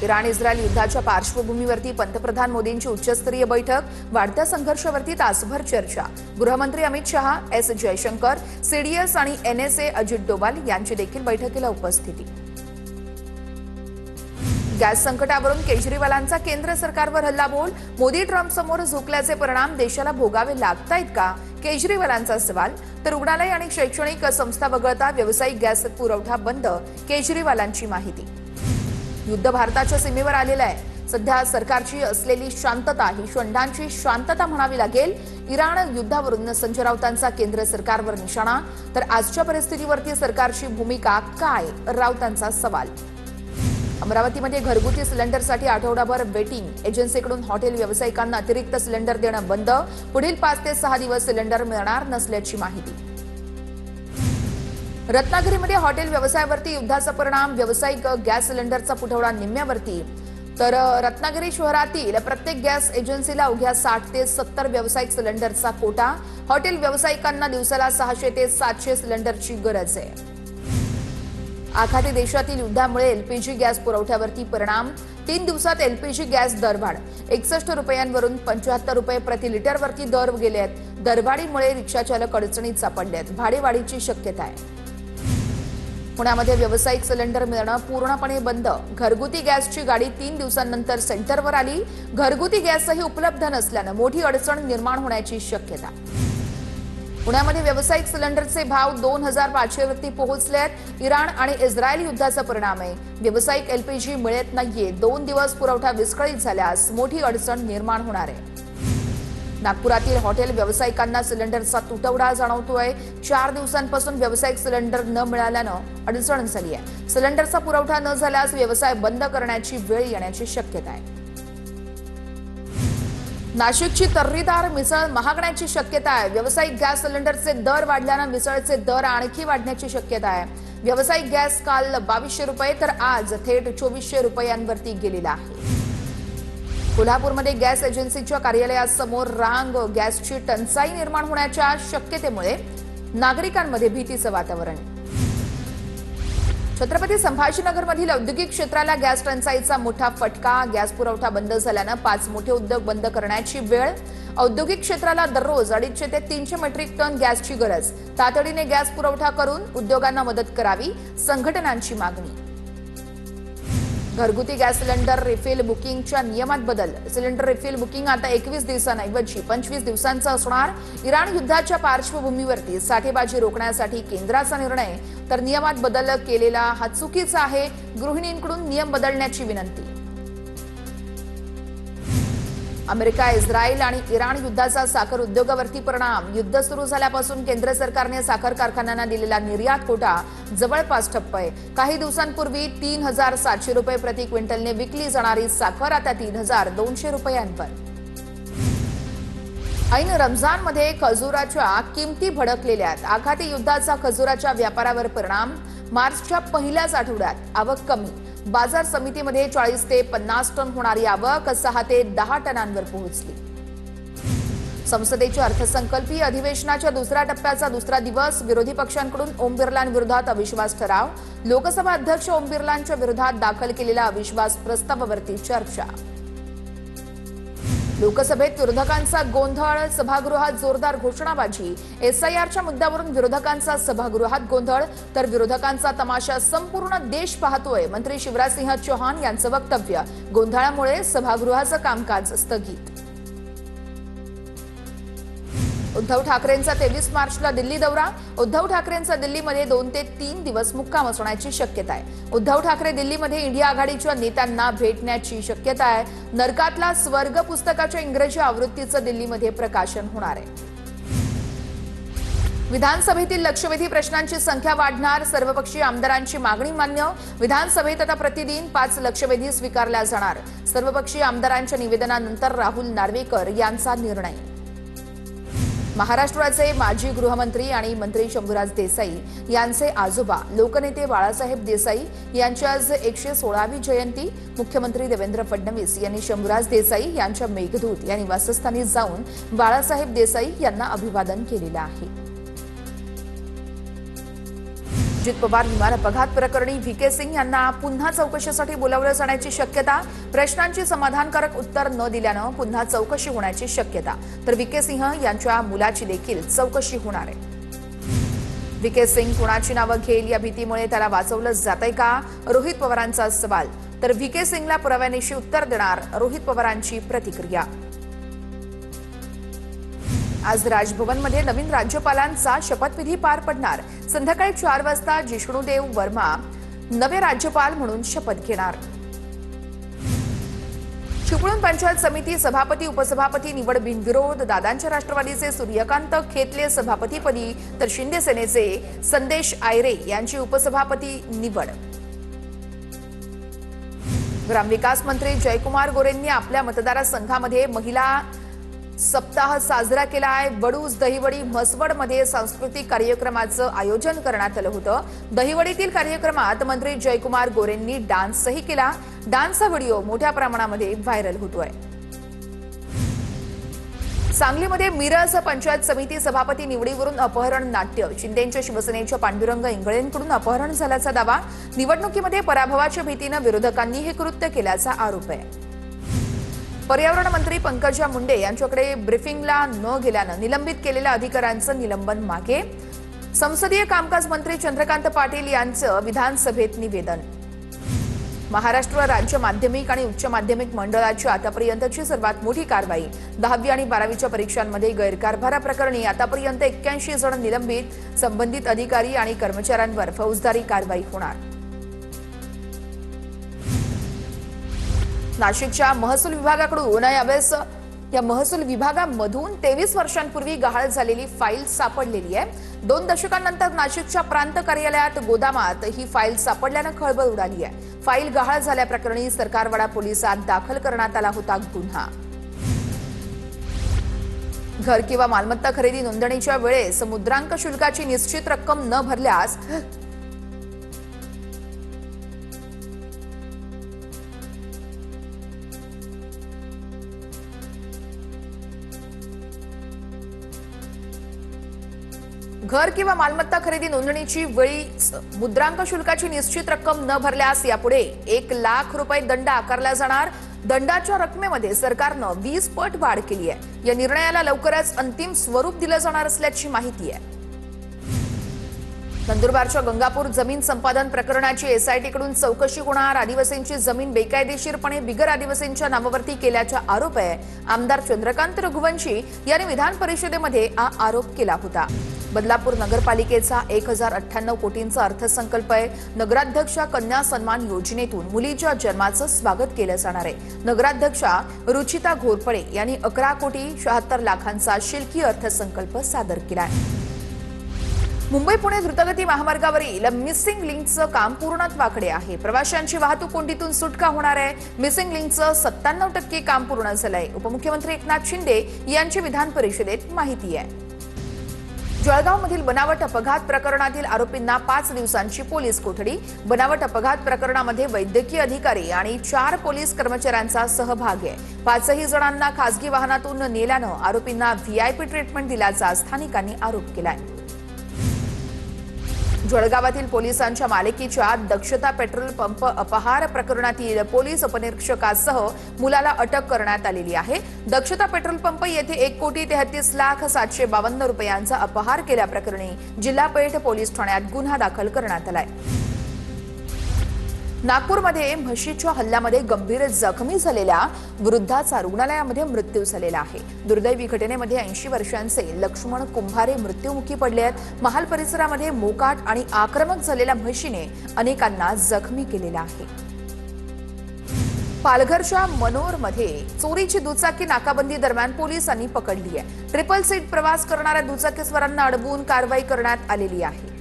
Iran Israel युद्धाच्या पार्श्वभूमीवरती पंतप्रधान मोदींची उच्चस्तरीय बैठक, वाढत्या संघर्षावरती तासभर चर्चा। गृहमंत्री अमित शहा, एस जयशंकर, सीडीएस आणि एनएसए अजित डोवाल यांची देखील बैठकीला उपस्थिती। गॅस संकटावरून केजरीवालांचा केंद्र सरकारवर हल्लाबोल, मोदी ट्रम्प समोर झुकल्याचे परिणाम देशाला भोगावे लागतायत का, केजरीवालांचा सवाल। तर रुग्णालय आणि शैक्षणिक संस्था वगळता व्यावसायिक गॅस पुरवठा बंद, केजरीवालांची माहिती। युद्ध भारताच्या सीमेवर आलेलं आहे। सध्या सरकारची असलेली शांतता ही षंडांची शांतता म्हणावी लागेल। इराण युद्धावरून संजय राऊतांचा केंद्र सरकारवर निशाणा, तर आजच्या परिस्थितीवरती सरकारची भूमिका काय, राऊतांचा सवाल। अमरावतीमध्ये घरगुती सिलेंडरसाठी आठवडाभर वेटिंग, एजन्सीकडून हॉटेल व्यावसायिकांना अतिरिक्त सिलेंडर देणं बंद, पुढील 5 ते 6 दिवस सिलेंडर मिळणार नसल्याची माहिती। रत्नागिरीमध्ये हॉटेल व्यवसायावरती युद्धाचा परिणाम, व्यावसायिक गॅस सिलेंडरचा पुरवठा निम्म्यावरती। तर रत्नागिरी शहरातील प्रत्येक गॅस एजन्सीला अवघ्या 60 ते 70 व्यावसायिक सिलेंडरचा कोटा, हॉटेल व्यावसायिकांना दिवसाला 600 ते 700 सिलेंडरची गरज आहे। आखाती देशातील युद्धामुळे एलपीजी गॅस पुरवठ्यावरती परिणाम, 3 दिवसात एलपीजी गॅस दरवाढ, 61 रुपयांवरून 75 रुपये प्रति लिटरवरती दर गेले आहेत। दरवाढीमुळे रिक्षाचालक अडचणीत सापडले आहेत, भाडेवाढीची शक्यता आहे। पुण्यामध्ये व्यावसायिक सिलेंडर मिळणं पूर्णपणे बंद, घरगुती गॅसची गाडी 3 दिवसांनंतर सेंटरवर आली। घरगुती गॅसही उपलब्ध नसल्यानं मोठी अडचण निर्माण होण्याची शक्यता। पुण्यामध्ये व्यावसायिक सिलेंडरचे भाव 2500 वरती पोहोचले आहेत। इराण आणि इस्रायल युद्धाचा परिणाम आहे। व्यावसायिक एलपीजी मिळत नाहीये, 2 दिवस पुरवठा विस्कळीत झाल्यास मोठी अडचण निर्माण होणार आहे। नागपुरातील हॉटेल व्यावसायिकांना सिलेंडरचा तुटवडा जाणवतोय। 4 दिवसांपासून व्यावसायिक सिलेंडर न मिळाल्यानं अडचण झाली आहे। सिलेंडरचा पुरवठा न झाल्यास व्यवसाय बंद करण्याची वेळ येण्याची शक्यता आहे। नाशिकची तर्रीदार मिसळ महागण्याची शक्यता आहे। व्यावसायिक गॅस सिलेंडरचे दर वाढल्यानं मिसळचे दर आणखी वाढण्याची शक्यता आहे। व्यावसायिक गॅस काल 2200 रुपये तर आज थेट 2400 रुपयांवरती गेलेला आहे। कोल्हापूरमध्ये गॅस एजन्सीच्या कार्यालयासमोर रांग, गॅसची टंचाई निर्माण होण्याच्या शक्यतेमुळे नागरिकांमध्ये भीतीचं वातावरण। छत्रपती संभाजीनगरमधील औद्योगिक क्षेत्राला गॅस टंचाईचा मोठा फटका, गॅस पुरवठा बंद झाल्यानं 5 मोठे उद्योग बंद करण्याची वेळ। औद्योगिक क्षेत्राला दररोज 250 ते 300 मेट्रिक टन गॅसची गरज, तातडीने गॅस पुरवठा करून उद्योगांना मदत करावी, संघटनांची मागणी। घरगुती गॅस सिलेंडर रिफिल बुकिंगच्या नियमात बदल, सिलेंडर रिफिल बुकिंग आता 21 दिवसांऐवजी 25 दिवसांचं असणार। इराण युद्धाच्या पार्श्वभूमीवरती साठेबाजी रोखण्यासाठी केंद्राचा निर्णय, तर नियमात बदल केलेला हा चुकीचा आहे, गृहिणींकडून नियम बदलण्याची विनंती। अमेरिका, इस्रायल आणि इराण युद्धाचा साखर उद्योगावरती परिणाम, युद्ध सुरू झाल्यापासून केंद्र सरकारने साखर कारखान्यांना दिलेला निर्यात कोटा जवळपास ठप्प आहे। काही दिवसांपूर्वी 3700 रुपये प्रति क्विंटलने विकली जाणारी साखर आता 3200 रुपयांवर। ऐन रमजानमध्ये खजुराच्या किमती भडकलेल्या आहेत। आखाती युद्धाचा खजुराच्या व्यापारावर परिणाम, मार्चच्या पहिल्याच आठवड्यात आवक कमी, बाजार समितीमध्ये 40 ते 50 टन होणारी आवक 6 ते 10 टनांवर पोहोचली। संसदेच्या अर्थसंकल्पीय अधिवेशनाच्या दुसऱ्या टप्प्याचा दुसरा दिवस, विरोधी पक्षांकडून ओम बिर्लांविरोधात अविश्वास ठराव, लोकसभा अध्यक्ष ओम बिर्लांच्या विरोधात दाखल केलेल्या अविश्वास प्रस्तावावरती चर्चा। लोकसभेत विरोधकांचा गोंधळ, सभागृहात जोरदार घोषणाबाजी, एसआयआरच्या मुद्द्यावरून विरोधकांचा सभागृहात गोंधळ, तर विरोधकांचा तमाशा संपूर्ण देश पाहतोय, मंत्री शिवराजसिंह चौहान यांचं वक्तव्य। गोंधळामुळे सभागृहाचं कामकाज स्थगित। उद्धव ठाकरेंचा 23 मार्चला दिल्ली दौरा, उद्धव ठाकरेंचा दिल्लीमध्ये 2 ते 3 दिवस मुक्काम असण्याची शक्यता आहे। उद्धव ठाकरे दिल्लीमध्ये इंडिया आघाडीच्या नेत्यांना भेटण्याची शक्यता आहे। नरकातला स्वर्ग पुस्तकाच्या इंग्रजी आवृत्तीचं दिल्लीमध्ये प्रकाशन होणार आहे। विधानसभेतील लक्षवेधी प्रश्नांची संख्या वाढणार, सर्वपक्षीय आमदारांची मागणी मान्य। विधानसभेत आता प्रतिदिन 5 लक्षवेधी स्वीकारल्या जाणार, सर्वपक्षीय आमदारांच्या निवेदनानंतर राहुल नार्वेकर यांचा निर्णय। महाराष्ट्राचे माजी गृहमंत्री आणि मंत्री शंभूराज देसाई यांचे आजोबा लोकनेते बाळासाहेब देसाई यांची आज 116वी जयंती। मुख्यमंत्री देवेंद्र फडणवीस यांनी शंभूराज देसाई यांच्या मेघदूत या निवासस्थानी जाऊन बाळासाहेब देसाई यांना अभिवादन केलेलं आहे। अजित पवार विमान अपघात प्रकरणी व्ही.के. सिंग यांना पुन्हा चौकशीसाठी बोलावलं जाण्याची शक्यता. प्रश्नांची समाधानकारक उत्तर न दिल्यानं पुन्हा चौकशी होण्याची शक्यता. तर व्ही.के. सिंह यांच्या मुलाची देखील चौकशी होणार आहे. व्ही.के. सिंग कुणाची नावं घेईल या भीतीमुळे त्याला वाचवलं जातंय का, रोहित पवारांचा सवाल. तर व्ही.के. सिंगला पुराव्यानिशी उत्तर देणार रोहित पवारांची प्रतिक्रिया. आज राजभवनमध्ये नवीन राज्यपालांचा शपथविधी पार पडणार. संध्याकाळी 4 वाजता जिष्णुदेव वर्मा नवे राज्यपाल म्हणून शपथ घेणार. चिपळूण पंचायत समिती सभापती उपसभापती निवड बिनविरोध. दादांच्या राष्ट्रवादीचे सूर्यकांत खेतले सभापतीपदी तर शिंदे सेनेचे संदेश आयरे यांची उपसभापती निवड. ग्रामविकास मंत्री जयकुमार गोरेंनी आपल्या मतदारसंघामध्ये महिला सप्ताह साजरा केला आहे. वडूज दहिवडी म्हसवडमध्ये सांस्कृतिक कार्यक्रमाचं आयोजन करण्यात आलं होतं. दहिवडीतील कार्यक्रमात मंत्री जयकुमार गोरेंनी डान्सही केला. डान्सचा व्हिडिओ मोठ्या प्रमाणामध्ये व्हायरल होतोय. सांगलीमध्ये मिरज पंचायत समिती सभापती निवडीवरून अपहरण नाट्य. शिंदेच्या शिवसेनेच्या पांडुरंग इंगळेंकडून अपहरण झाल्याचा दावा. निवडणुकीमध्ये पराभवाच्या भीतीनं विरोधकांनी हे कृत्य केल्याचा आरोप आहे. पर्यावरण मंत्री पंकजा मुंडे यांच्याकडे ब्रीफिंगला न गेल्यानं निलंबित केलेल्या अधिकाऱ्यांचं निलंबन मागे. संसदीय कामकाज मंत्री चंद्रकांत पाटील यांचं विधानसभेत निवेदन. महाराष्ट्र राज्य माध्यमिक आणि उच्च माध्यमिक मंडळाची आतापर्यंतची सर्वात मोठी कारवाई. 10वी आणि 12वीच्या परीक्षांमध्ये गैरकारभाराप्रकरणी आतापर्यंत 81 जण निलंबित. संबंधित अधिकारी आणि कर्मचाऱ्यांवर फौजदारी कारवाई होणार. नाशिकच्या महसूल विभागाकडून या महसूल विभागामधून 23 वर्षांपूर्वी गहाळ झालेली फाईल सापडलेली आहे. 2 दशकांनंतर नाशिकच्या प्रांत कार्यालयात गोदामात ही फाईल सापडल्यानं खळबळ उडाली आहे. फाईल गहाळ झाल्याप्रकरणी सरकारवाडा पोलिसात दाखल करण्यात आला होता गुन्हा. घर किंवा मालमत्ता खरेदी नोंदणीच्या वेळेस मुद्रांक शुल्काची निश्चित रक्कम न भरल्यास घर किंवा मालमत्ता खरेदी नोंदणीची वेळी मुद्रांक शुल्काची निश्चित रक्कम न भरल्यास यापुढे 1 लाख रुपये दंड आकारला जाणार. दंडाच्या रकमेमध्ये सरकारनं 20 पट वाढ केली आहे. या निर्णयाला लवकरच अंतिम स्वरूप दिलं जाणार असल्याची माहिती आहे. नंदुरबारच्या गंगापूर जमीन संपादन प्रकरणाची एसआयटीकडून चौकशी होणार. आदिवासींची जमीन बेकायदेशीरपणे बिगर आदिवासींच्या नावावरती केल्याचा आरोप आहे. आमदार चंद्रकांत रघुवंशी यांनी विधान परिषदेमध्ये हा आरोप केला होता. बदलापूर नगरपालिकेचा 1098 कोटींचा अर्थसंकल्प आहे. नगराध्यक्षा कन्या सन्मान योजनेतून मुलीच्या जन्माचं स्वागत केलं जाणार आहे. नगराध्यक्षा रुचिता घोरपडे यांनी 11 कोटी 76 लाखांचा शिल्की अर्थसंकल्प सादर केला आहे. मुंबई पुणे द्रुतगती महामार्गावरील मिसिंग लिंकचं काम पूर्णत्वाकडे आहे. प्रवाशांची वाहतूक कोंडीतून सुटका होणार आहे. मिसिंग लिंकचं 97% काम पूर्ण झालंय. उपमुख्यमंत्री एकनाथ शिंदे यांची विधान परिषदेत माहिती आहे. जळगावमधील बनावट अपघात प्रकरणातील आरोपींना 5 दिवसांची पोलीस कोठडी. बनावट अपघात प्रकरणामध्ये वैद्यकीय अधिकारी आणि 4 पोलीस कर्मचाऱ्यांचा सहभाग आहे. 5ही जणांना खासगी वाहनातून नेल्यानं आरोपींना व्हीआयपी ट्रीटमेंट दिल्याचा स्थानिकांनी आरोप केलाय. जळगावातील पोलिसांच्या मालकीच्या दक्षता पेट्रोल पंप अपहार प्रकरणातील पोलीस उपनिरीक्षकासह मुलाला अटक करण्यात आलेली आहे. दक्षता पेट्रोल पंप येथे 1,30,0752 रुपयांचा अपहार केल्याप्रकरणी जिल्हा पेठ पोलीस ठाण्यात गुन्हा दाखल करण्यात आलाय. नागपूरमध्ये म्हशीच्या हल्ल्यामध्ये गंभीर जखमी झालेल्या वृद्धाचा रुग्णालयामध्ये मृत्यू झालेला आहे. दुर्दैवी घटनेमध्ये 80 वर्षांचे लक्ष्मण कुंभारे मृत्युमुखी पडले आहेत. महाल परिसरामध्ये मोकाट आणि आक्रमक झालेल्या म्हशीने अनेकांना जखमी केलेला आहे. पालघरच्या मनोरमध्ये चोरीची दुचाकी नाकाबंदी दरम्यान पोलिसांनी पकडली आहे. ट्रिपल सीट प्रवास करणाऱ्या दुचाकीस्वारांना अडवून कारवाई करण्यात आलेली आहे.